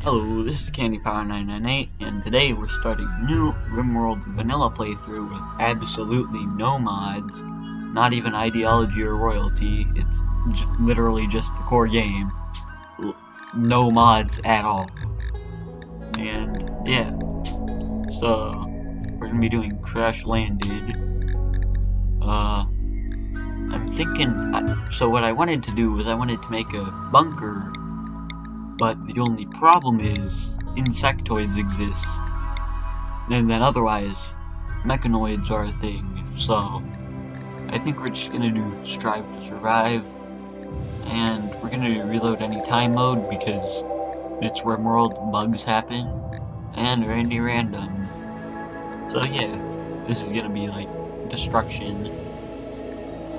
Hello, this is CandyPower998, and today we're starting a new Rimworld vanilla playthrough with absolutely no mods, not even ideology or royalty. It's literally just the core game. No mods at all. And yeah, so we're gonna be doing Crash Landed. I'm thinking, so what I wanted to do was I wanted to make a bunker, but the only problem is insectoids exist, and then otherwise mechanoids are a thing. So I think we're just gonna do strive to survive, and we're gonna do reload any time mode because it's Rimworld, bugs happen, and randy random. So yeah, this is gonna be like destruction.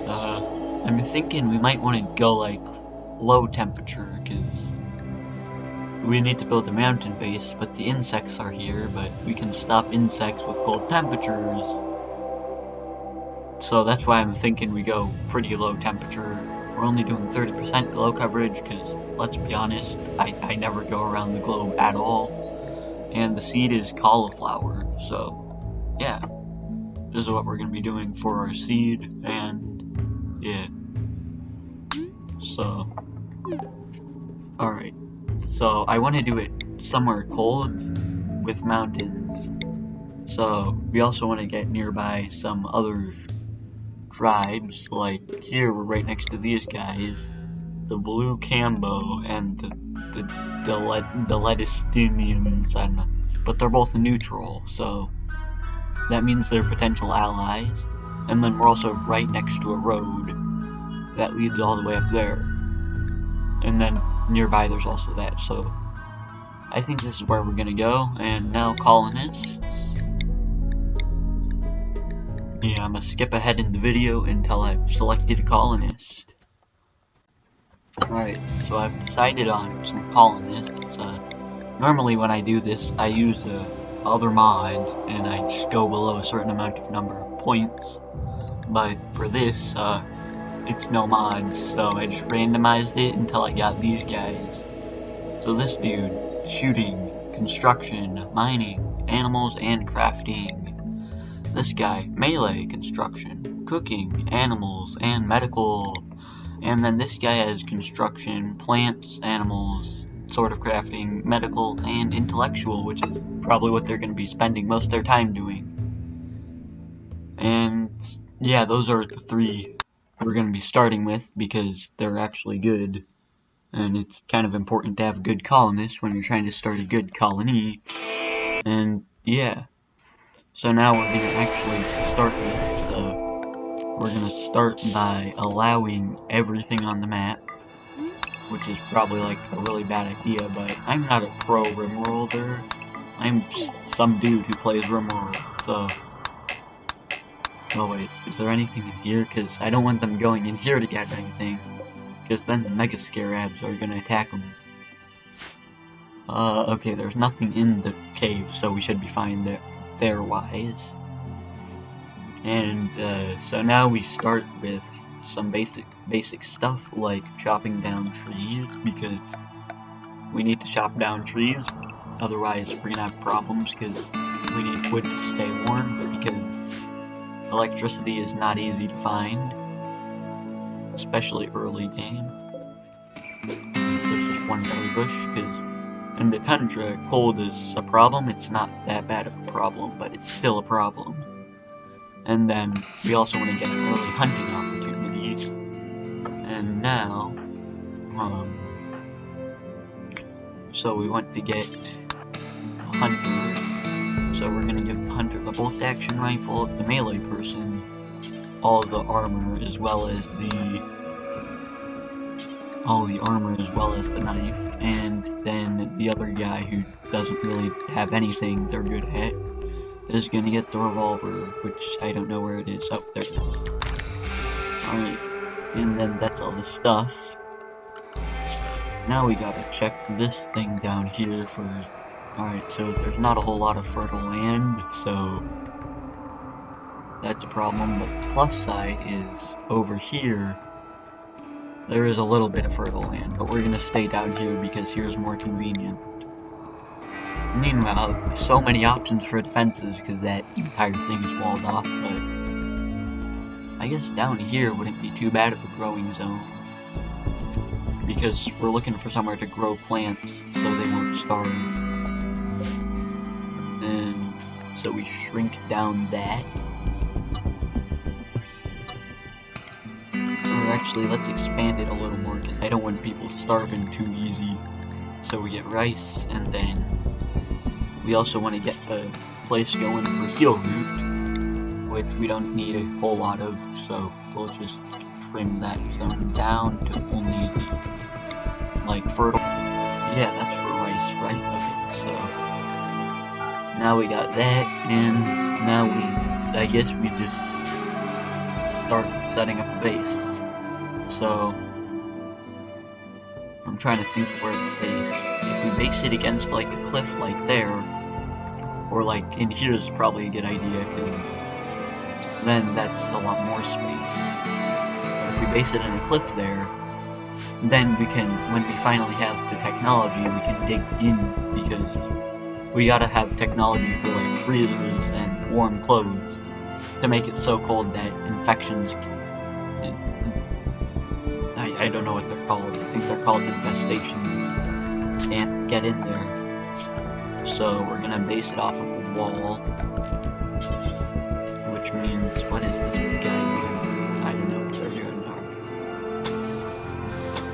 I'm thinking we might want to go like low temperature because we need to build a mountain base, but the insects are here, but we can stop insects with cold temperatures. So that's why I'm thinking we go pretty low temperature. We're only doing 30% glow coverage, because let's be honest, I never go around the globe at all. And the seed is cauliflower, so yeah. This is what we're going to be doing for our seed, and yeah. So, alright. So I want to do it somewhere cold with mountains. So we also want to get nearby some other tribes. Like here, we're right next to these guys, the Blue Cambo and the Ledistinians. I don't know, but they're both neutral, so that means they're potential allies. And then we're also right next to a road that leads all the way up there. And then nearby there's also that, so I think this is where we're gonna go. And now colonists. Yeah, I'm gonna skip ahead in the video until I've selected a colonist. Alright, so I've decided on some colonists. Normally when I do this, I use other mods, and I just go below a certain amount of number of points. But for this, it's no mods, so I just randomized it until I got these guys. So this dude, shooting, construction, mining, animals, and crafting. This guy, melee, construction, cooking, animals, and medical. And then this guy has construction, plants, animals, sort of crafting, medical, and intellectual, which is probably what they're going to be spending most of their time doing. And yeah, those are the three we're going to be starting with because they're actually good. And it's kind of important to have good colonists when you're trying to start a good colony. And yeah. So now we're going to actually start this. We're going to start by allowing everything on the map, which is probably like a really bad idea, but I'm not a pro Rimworlder. I'm just some dude who plays Rimworld, so... Oh wait, is there anything in here? Because I don't want them going in here to get anything, because then the Mega Scarabs are going to attack them. Okay, there's nothing in the cave, so we should be fine there wise. And so now we start with some basic stuff like chopping down trees, because we need to chop down trees, otherwise we're gonna have problems because we need wood to stay warm, because electricity is not easy to find, especially early game. There's just one berry bush, because in the tundra, cold is a problem. It's not that bad of a problem, but it's still a problem. And then we also want to get an early hunting opportunity. And now, so we want to get a hunter. So we're going to give the hunter the bolt action rifle, the melee person all the armor as well as the knife, and then the other guy who doesn't really have anything they're good at is gonna get the revolver, which I don't know where it is. Oh, there it is. Alright, and then that's all the stuff. Now we gotta check this thing down here for... Alright, so there's not a whole lot of fertile land, so that's a problem, but the plus side is over here there is a little bit of fertile land, but we're gonna stay down here because here's more convenient. Meanwhile, so many options for defenses because that entire thing is walled off, but I guess down here wouldn't be too bad of a growing zone. Because we're looking for somewhere to grow plants so they won't starve. And so we shrink down that. Or actually, let's expand it a little more because I don't want people starving too easy. So we get rice, and then we also want to get a place going for heal root, which we don't need a whole lot of, so we'll just trim that zone down to only the, like, fertile. Yeah, that's for rice, right? Okay, so now we got that, and now I guess we just start setting up a base. So I'm trying to think where the base. If we base it against like a cliff like there, or like in here is probably a good idea because then that's a lot more space. But if we base it in a cliff there, then we can, when we finally have the technology, we can dig in because we gotta have technology for like freezers and warm clothes to make it so cold that infections. I don't know what they're called. I think they're called infestations. Can't get in there. So we're gonna base it off of a wall. Which means, what is this guy doing? I don't know what they're doing now.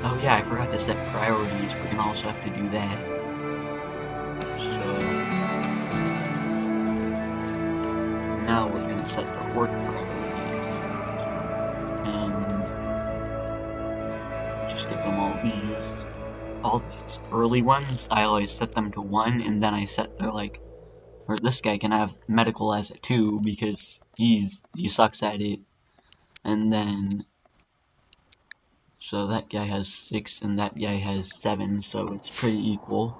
Oh yeah, I forgot to set priorities. We're gonna also have to do that. So now we're gonna set the work priorities. All these early ones, I always set them to 1, and then I set their or this guy can have medical as a 2 because he sucks at it, and then so that guy has 6 and that guy has 7, so it's pretty equal,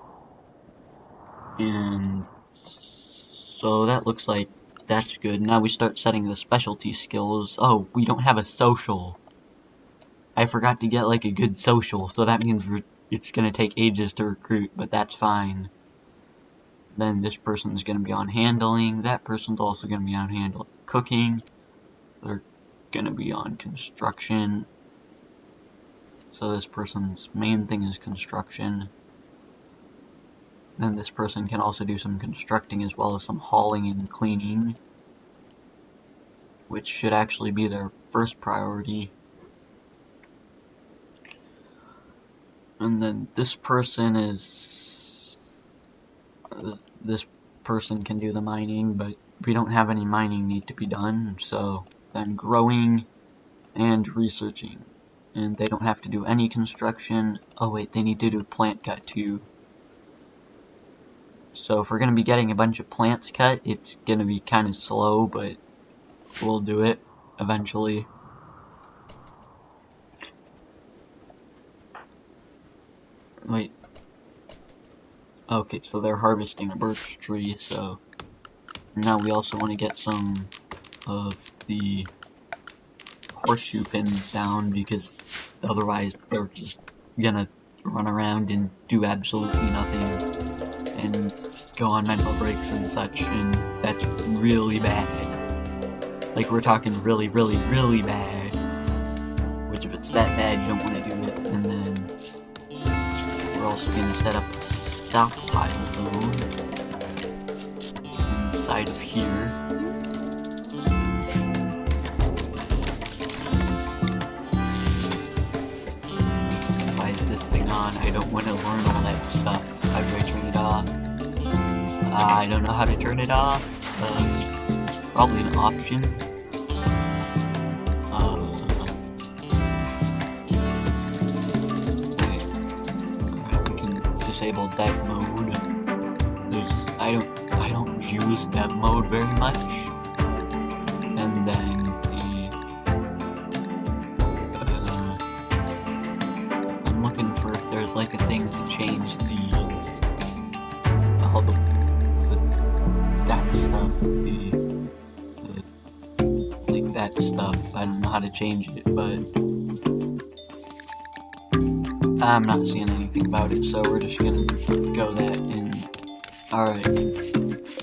and so that looks like that's good. Now we start setting the specialty skills. Oh, we don't have a social. I forgot to get like a good social, so that means it's gonna take ages to recruit, but that's fine. Then this person's gonna be on handling, that person's also gonna be on cooking, they're gonna be on construction. So this person's main thing is construction. Then this person can also do some constructing as well as some hauling and cleaning, which should actually be their first priority. And then this person can do the mining, but we don't have any mining need to be done, so then growing and researching. And they don't have to do any construction. Oh wait, they need to do plant cut too. So if we're going to be getting a bunch of plants cut, it's going to be kind of slow, but we'll do it eventually. Wait. Okay, so they're harvesting a birch tree, so now we also want to get some of the horseshoe pins down because otherwise they're just gonna run around and do absolutely nothing and go on mental breaks and such, and that's really bad. Like, we're talking really, really, really bad. Which, if it's that bad, you don't want to do it. And then we're also going to set up a stockpile zone inside of here. Why is this thing on? I don't want to learn all that stuff. How do I turn it off? I don't know how to turn it off. Probably in options. We can disable dev mode. I don't use dev mode very much. And then I'm looking for if there's like a thing to change that stuff. Like that stuff. I don't know how to change it, but I'm not seeing anything about it, so we're just gonna go that and Alright,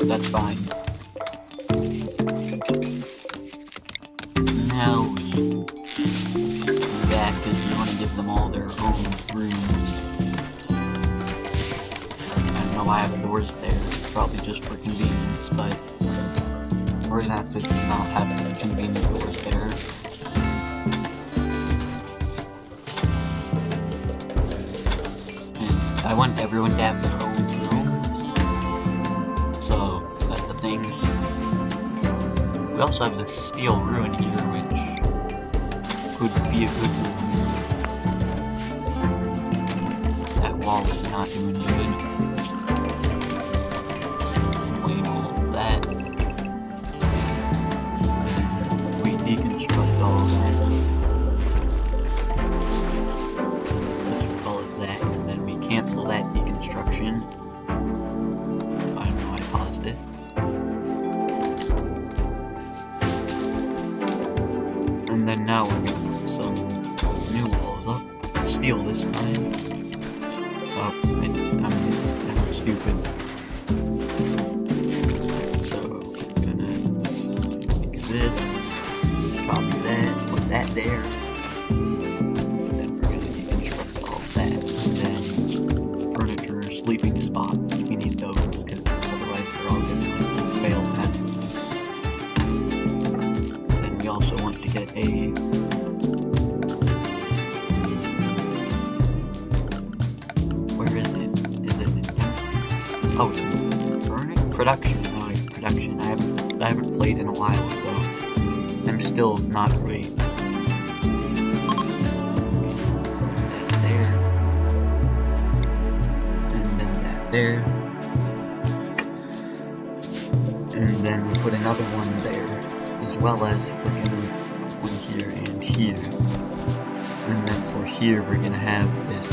that's fine. Now we go back because we want to give them all their own rooms. I know I have doors there, probably just for convenience, but we're gonna have to not have convenient doors there. And I want everyone to have their own rooms, so that's the thing. We also have this steel ruin here, which could be a good room. That wall is not doing good. Clean all of that. We deconstruct all of that. Let's call it that, and then we cancel that deconstruction. I don't know, I paused it. And then now we're gonna put some new walls up. Steel this time. Oh, I'm stupid. So, gonna make this, copy that, put that there. Then we're gonna deconstruct all of that. And then furniture, sleeping spots, we need those, because otherwise they're all gonna fail that. Then we also want to get a oh, production. No, production. I haven't played in a while, so I'm still not great. That there, and then that there, and then we put another one there, as well as we're gonna one here and here, and then for here we're gonna have this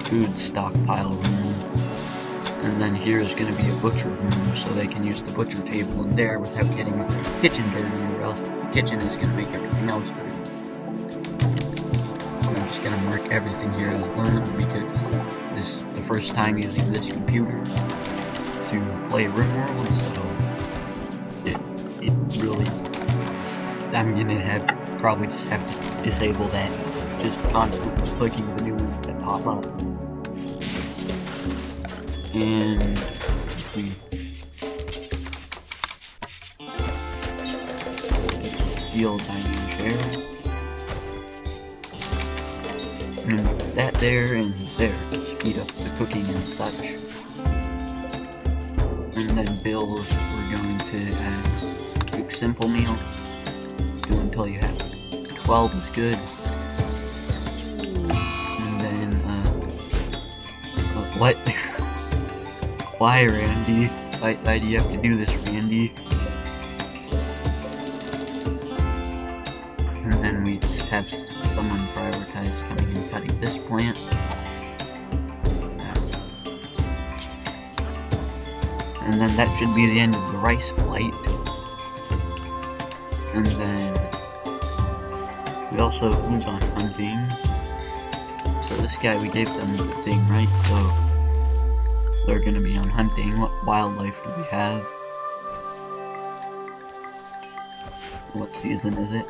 food stockpile room. And then here is going to be a butcher room, so they can use the butcher table in there without getting the kitchen dirty, or else the kitchen is going to make everything else dirty. I'm just going to mark everything here as learned, because this is the first time using this computer to play Rimworld, so it really, I'm going to probably just have to disable that, just constantly clicking the new ones that pop up. And if we steel dining chair, and that there and there to speed up the cooking and such. And then bills, we're going to cook simple meal, do until you have 12 is good. And then what? Why, Randy? Why do you have to do this, Randy? And then we just have someone prioritize coming and cutting this plant. And then that should be the end of the rice blight. And then we also who's on hunting. So this guy, we gave them the thing, right? So they're gonna be on hunting. What wildlife do we have? What season is it?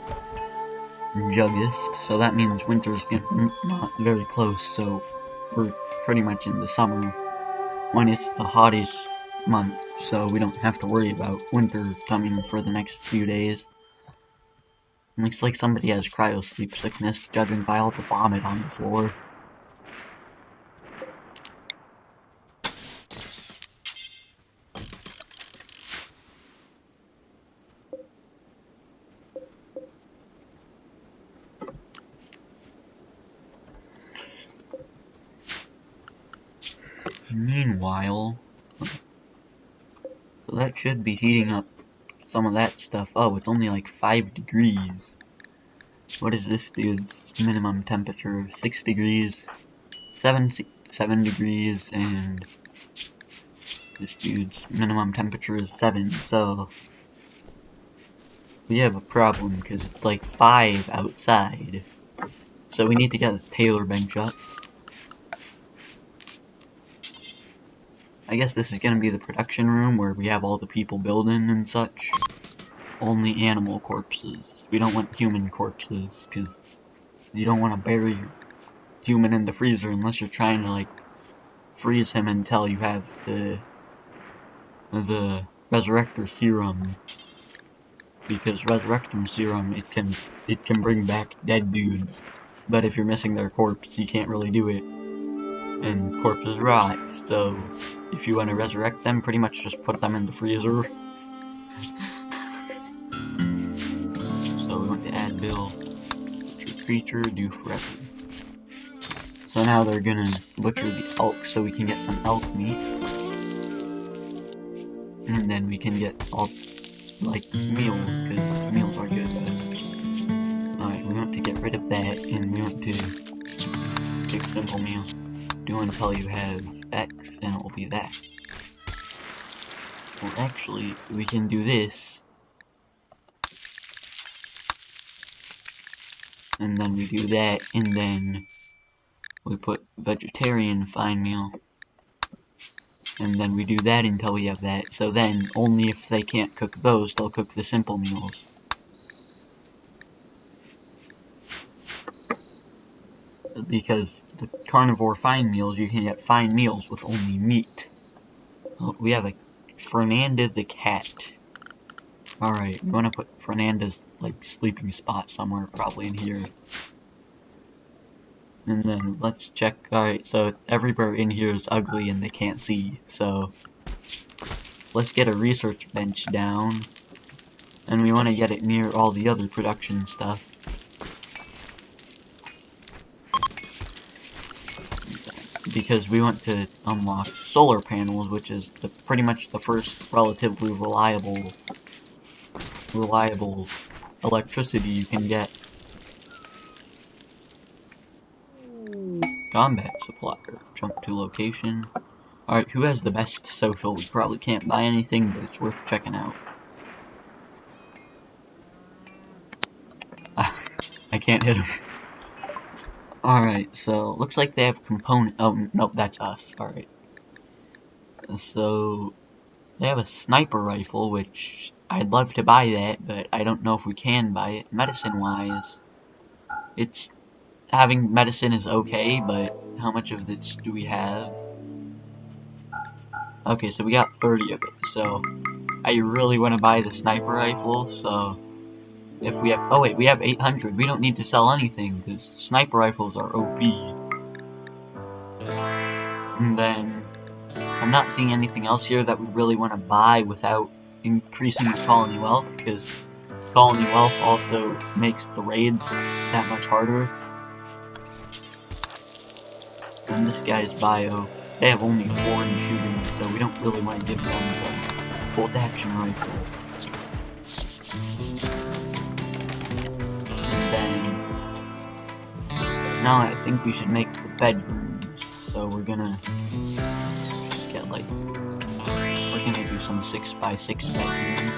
Juggist. So that means winter's not very close, so we're pretty much in the summer when it's the hottest month, so we don't have to worry about winter coming for the next few days. Looks like somebody has cryo-sleep sickness, judging by all the vomit on the floor. Meanwhile, so that should be heating up some of that stuff. Oh, it's only like 5 degrees. What is this dude's minimum temperature? 6 degrees, 7 degrees, and this dude's minimum temperature is 7, so we have a problem because it's like 5 outside. So we need to get a tailor bench up. I guess this is gonna be the production room where we have all the people building and such. Only animal corpses. We don't want human corpses, because you don't want to bury your human in the freezer unless you're trying to, like, freeze him until you have the Resurrector Serum. Because Resurrector Serum, it can bring back dead dudes. But if you're missing their corpse, you can't really do it. And corpses rot, so if you want to resurrect them, pretty much just put them in the freezer. So we want to add Bill. Creature, do forever. So now they're gonna butcher the elk so we can get some elk meat. And then we can get all, like, meals, because meals are good. Alright, we want to get rid of that, and we want to take a simple meal. Do until you have X, and it will be that. Well, actually, we can do this. And then we do that, and then we put vegetarian fine meal. And then we do that until we have that. So then, only if they can't cook those, they'll cook the simple meals. Because the carnivore fine meals, you can get fine meals with only meat. Oh, we have a Fernanda the cat. Alright, we want to put Fernanda's, like, sleeping spot somewhere, probably in here. And then, let's check. Alright, so everywhere in here is ugly and they can't see, so let's get a research bench down. And we want to get it near all the other production stuff. Because we want to unlock solar panels, which is pretty much the first relatively reliable electricity you can get. Combat supplier. Jump to location. Alright, who has the best social? We probably can't buy anything, but it's worth checking out. I can't hit him. Alright, so looks like they have component. Oh, nope, that's us. Alright. So they have a sniper rifle, which I'd love to buy that, but I don't know if we can buy it. Medicine-wise, having medicine is okay, but how much of this do we have? Okay, so we got 30 of it, so I really want to buy the sniper rifle, so if we have, oh wait, we have 800, we don't need to sell anything, because sniper rifles are OP. And then, I'm not seeing anything else here that we really want to buy without increasing the colony wealth, because colony wealth also makes the raids that much harder. And this guy's bio, they have only 4 in shooting, so we don't really want to give them the bolt action rifle. And then, now I think we should make the bedrooms, so we're gonna just get like, we're gonna do some 6x6 bedrooms.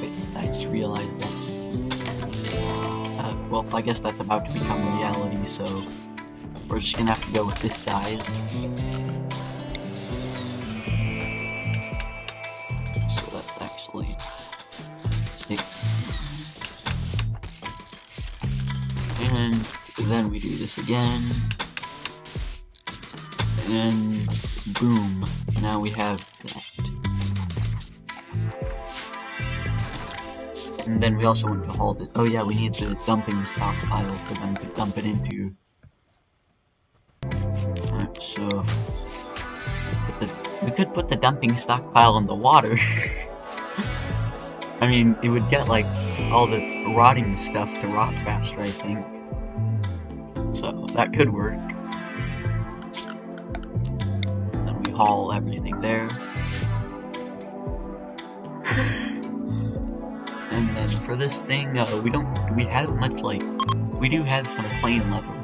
Wait, I just realized that. Well, I guess that's about to become reality, so we're just gonna have to go with this size. So that's actually 6. And then we do this again. And boom, now we have that. And then we also want to haul the, oh yeah, we need the dumping stockpile for them to dump it into. Alright, so we could put the dumping stockpile in the water. I mean, it would get like all the rotting stuff to rot faster, I think. So that could work. Then we haul everything there. And then for this thing, we have much, like, we do have some plain leather.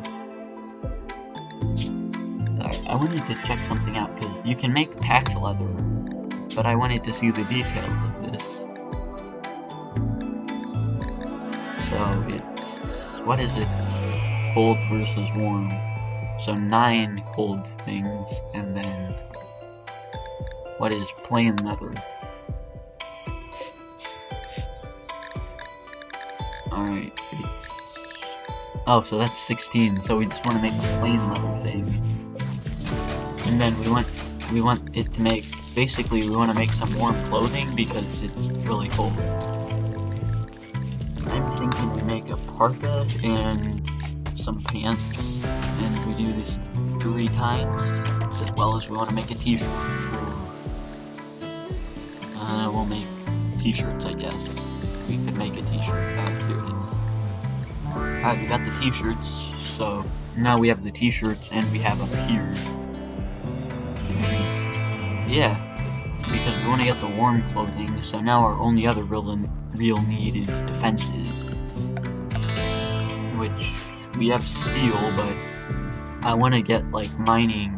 Alright, I wanted to check something out, because you can make patch leather, but I wanted to see the details of this. So it's, what is it? Cold versus warm. So 9 cold things, and then what is plain leather? Alright, oh, so that's 16, so we just want to make a plain leather thing. And then we want it to make, basically we want to make some warm clothing because it's really cold. I'm thinking we make a parka and some pants, and we do this 3 times, as well as we want to make a t-shirt. We'll make t-shirts, I guess. We could make a t-shirt. Here it is. Alright, we got the t-shirts, so now we have the t-shirts and we have a beard. Yeah, because we want to get the warm clothing, so now our only other real need is defenses. Which, we have steel, but I want to get, like, mining.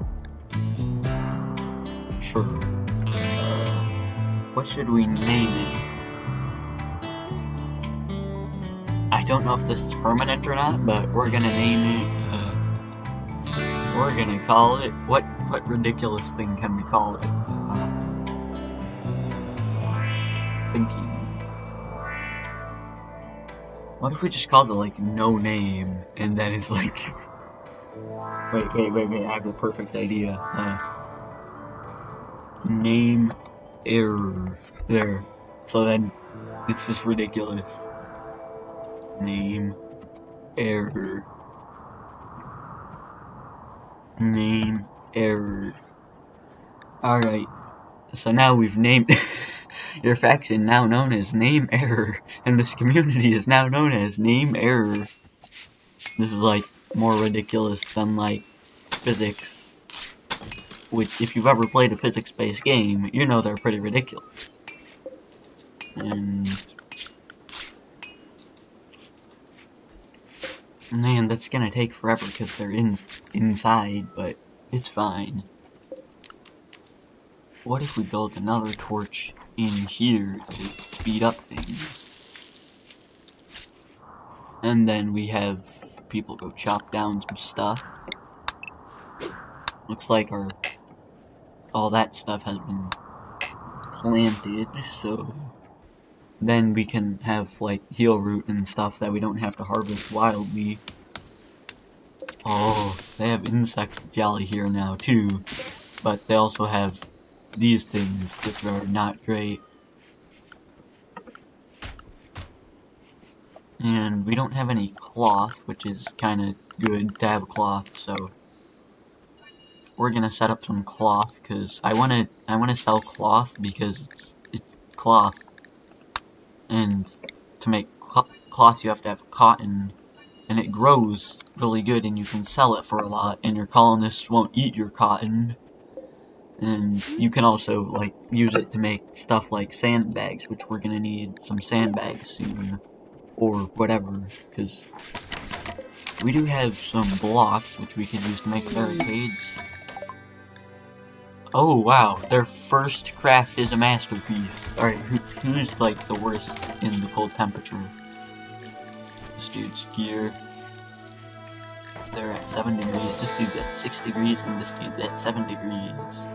Sure. What should we name it? I don't know if this is permanent or not, but we're gonna name it, we're gonna call it, what ridiculous thing can we call it? Thinking. What if we just called it, like, no name, and then it's like, wait, I have the perfect idea, name error, there, so then, it's just ridiculous. Name error. Name error. Alright, so now we've named your faction, now known as Name Error, and this community is now known as Name Error. This is like more ridiculous than like physics, which if you've ever played a physics-based game, you know they're pretty ridiculous. And man, that's gonna take forever because they're inside, but it's fine. What if we build another torch in here to speed up things? And then we have people go chop down some stuff. Looks like all that stuff has been planted, so then we can have like heal root and stuff that we don't have to harvest wildly. Oh, they have insect jelly here now too, but they also have these things which are not great. And we don't have any cloth, which is kinda good to have cloth, so we're gonna set up some cloth because I wanna sell cloth because it's cloth. And to make cloth you have to have cotton, and it grows really good and you can sell it for a lot, and your colonists won't eat your cotton. And you can also like use it to make stuff like sandbags, which we're gonna need some sandbags soon, or whatever, because we do have some blocks which we can use to make barricades. Oh wow, their first craft is a masterpiece. Alright, who's like the worst in the cold temperature? This dude's gear. They're at 7 degrees, this dude's at 6 degrees, and this dude's at 7 degrees.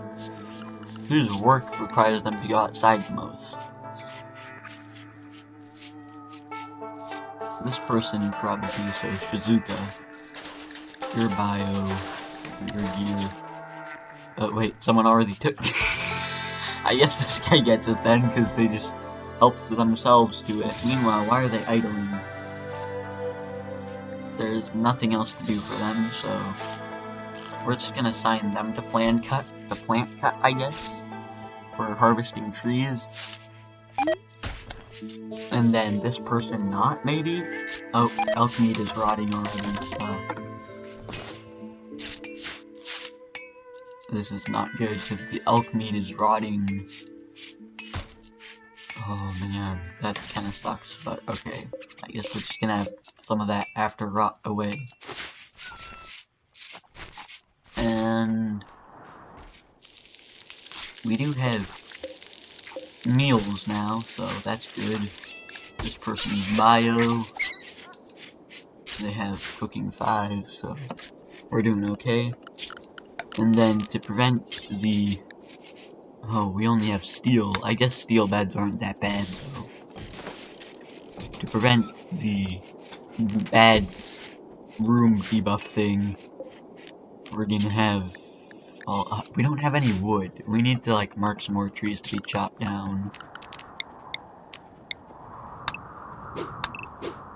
Whose work requires them to go outside the most? This person probably, so Shizuka. Your bio, your gear. Oh wait, someone already took I guess this guy gets it then, because they just helped themselves to it. Meanwhile, why are they idling? There's nothing else to do for them, so we're just gonna assign them to plant cut, I guess, for harvesting trees. And then this person not, maybe? Oh, elk meat is rotting already. This is not good, because the elk meat is rotting. Oh man, that kinda sucks, but okay. I guess we're just gonna have some of that after rot away. And we do have meals now, so that's good. This person's bio, they have cooking 5, so We're doing okay. And then to prevent the... Oh, we only have steel. I guess steel beds aren't that bad, though. To prevent the bad room debuff thing, we're gonna have... Well, we don't have any wood. We need to, like, mark some more trees to be chopped down.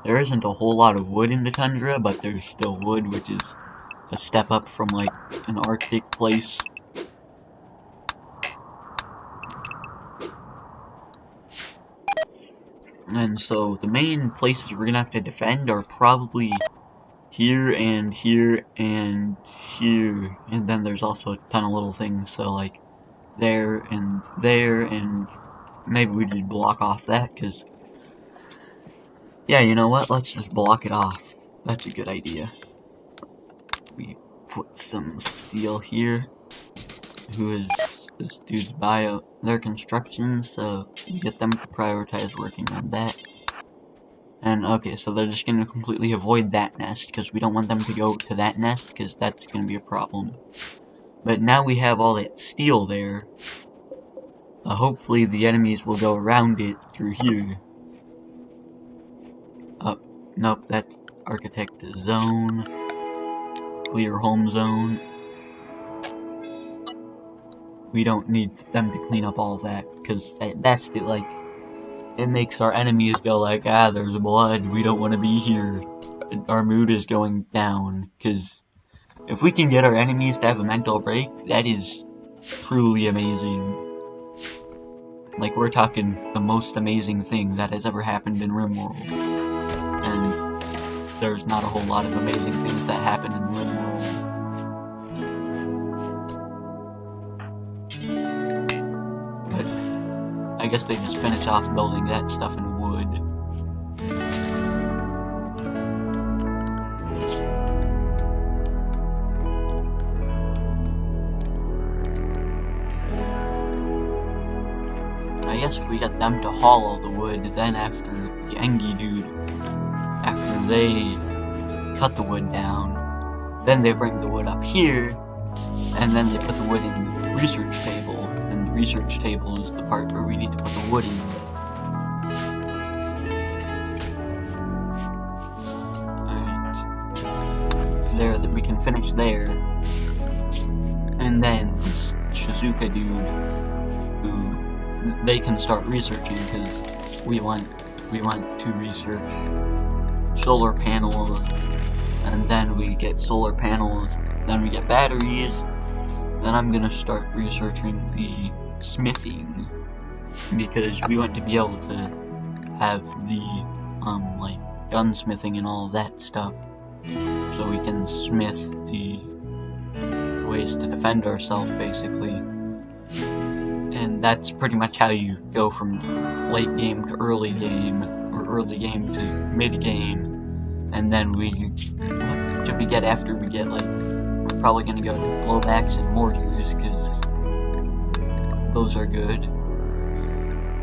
There isn't a whole lot of wood in the tundra, but there's still wood, which is a step up from, like, an Arctic place. And so the main places we're gonna have to defend are probably here and here and here, and then there's also a ton of little things, so like there, and maybe we just block off that, because yeah, you know what, let's just block it off. That's a good idea. We put some steel here. Who is this dude's bio? Their construction, so we get them to prioritize working on that. And okay, so they're just gonna completely avoid that nest, because we don't want them to go to that nest, because that's gonna be a problem. But now we have all that steel there. Hopefully the enemies will go around it through here. Nope, that's architect zone. Clear home zone. We don't need them to clean up all that, because that's the, like, it makes our enemies go like, ah, there's blood, we don't want to be here. Our mood is going down, because if we can get our enemies to have a mental break, that is truly amazing. Like, we're talking the most amazing thing that has ever happened in Rimworld. And there's not a whole lot of amazing things that happen in Rimworld. But I guess they just finish off building that stuff in wood. I guess if we get them to haul all the wood, then after the Engi dude, after they cut the wood down, then they bring the wood up here, and then they put the wood in the research table, and the research table is the part where we need to put the wood in. Alright. There, that we can finish there. And then this Shizuka dude, who they can start researching, because we want to research solar panels, and then we get solar panels, then we get batteries, then I'm gonna start researching the smithing, because we want to be able to have the like gunsmithing and all of that stuff, so we can smith the ways to defend ourselves, basically. And that's pretty much how you go from late game to early game, or early game to mid game. And then what should we get after we get, like, we're probably gonna go to blowbacks and mortars, because those are good.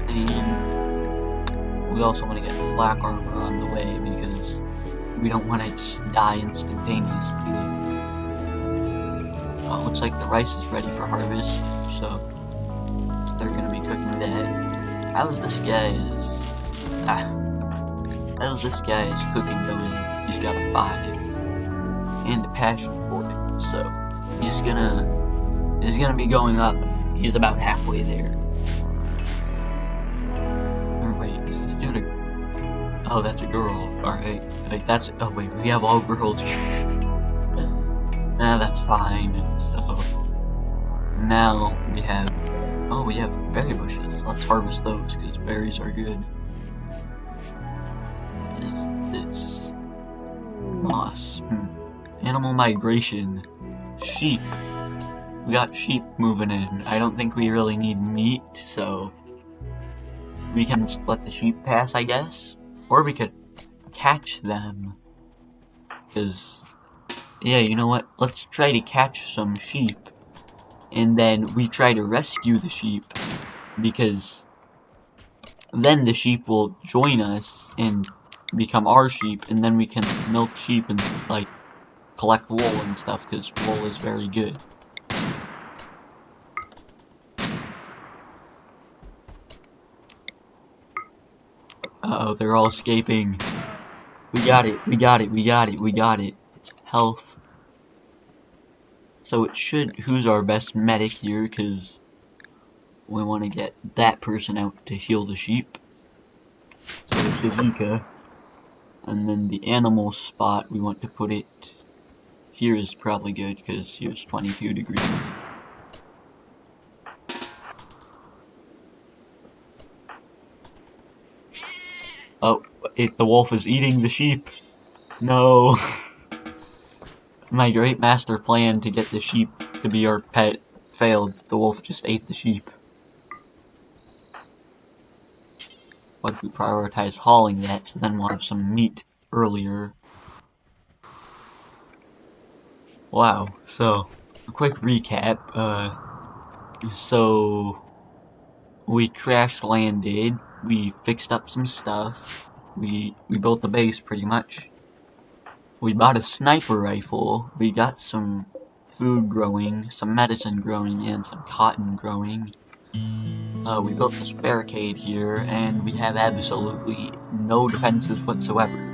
And we also want to get flak armor on the way, because we don't want to just die instantaneously. It looks like the rice is ready for harvest, so they're gonna be cooking that. How's this guy's cooking going? He's got a 5 and a passion for it, so he's gonna be going up. He's about halfway there. Or wait, is this dude a... Oh, that's a girl. Alright, like that's... Oh wait, we have all girls. Nah, that's fine. So now we have... Oh, we have berry bushes. Let's harvest those, because berries are good. What is this? Moss. Animal migration. Sheep. We got sheep moving in. I don't think we really need meat, so we can let the sheep pass, I guess. Or we could catch them. Because, yeah, you know what? Let's try to catch some sheep. And then we try to rescue the sheep, because then the sheep will join us and become our sheep, and then we can milk sheep and, like, collect wool and stuff, because wool is very good. Uh-oh, they're all escaping. We got it, we got it, we got it, we got it. It's health. So it should, who's our best medic here, because we want to get that person out to heal the sheep. So Shazika. And then the animal spot, we want to put it here is probably good, because here's 22 degrees. Oh, the wolf is eating the sheep. No. My great master plan to get the sheep to be our pet failed. The wolf just ate the sheep. What if we prioritize hauling that, so then we'll have some meat earlier? Wow, so, a quick recap. So, we crash landed, we fixed up some stuff, we built the base pretty much. We bought a sniper rifle, we got some food growing, some medicine growing, and some cotton growing. We built this barricade here, and we have absolutely no defenses whatsoever.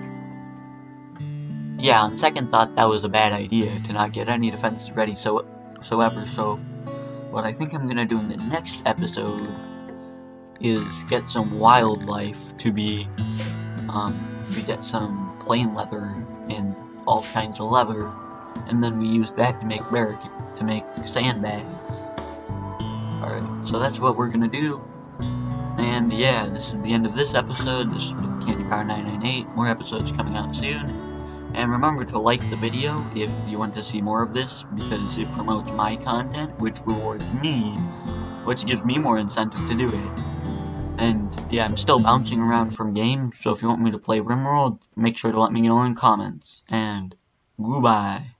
Yeah, on second thought, that was a bad idea, to not get any defenses ready whatsoever, so what I think I'm gonna do in the next episode is get some wildlife to be, we get some plain leather and all kinds of leather, and then we use that to make sandbags. Alright, so that's what we're gonna do. And yeah, this is the end of this episode. This has been CandyPower998. More episodes coming out soon. And remember to like the video if you want to see more of this, because it promotes my content, which rewards me, which gives me more incentive to do it. And yeah, I'm still bouncing around from games, so if you want me to play Rimworld, make sure to let me know in comments. And goodbye.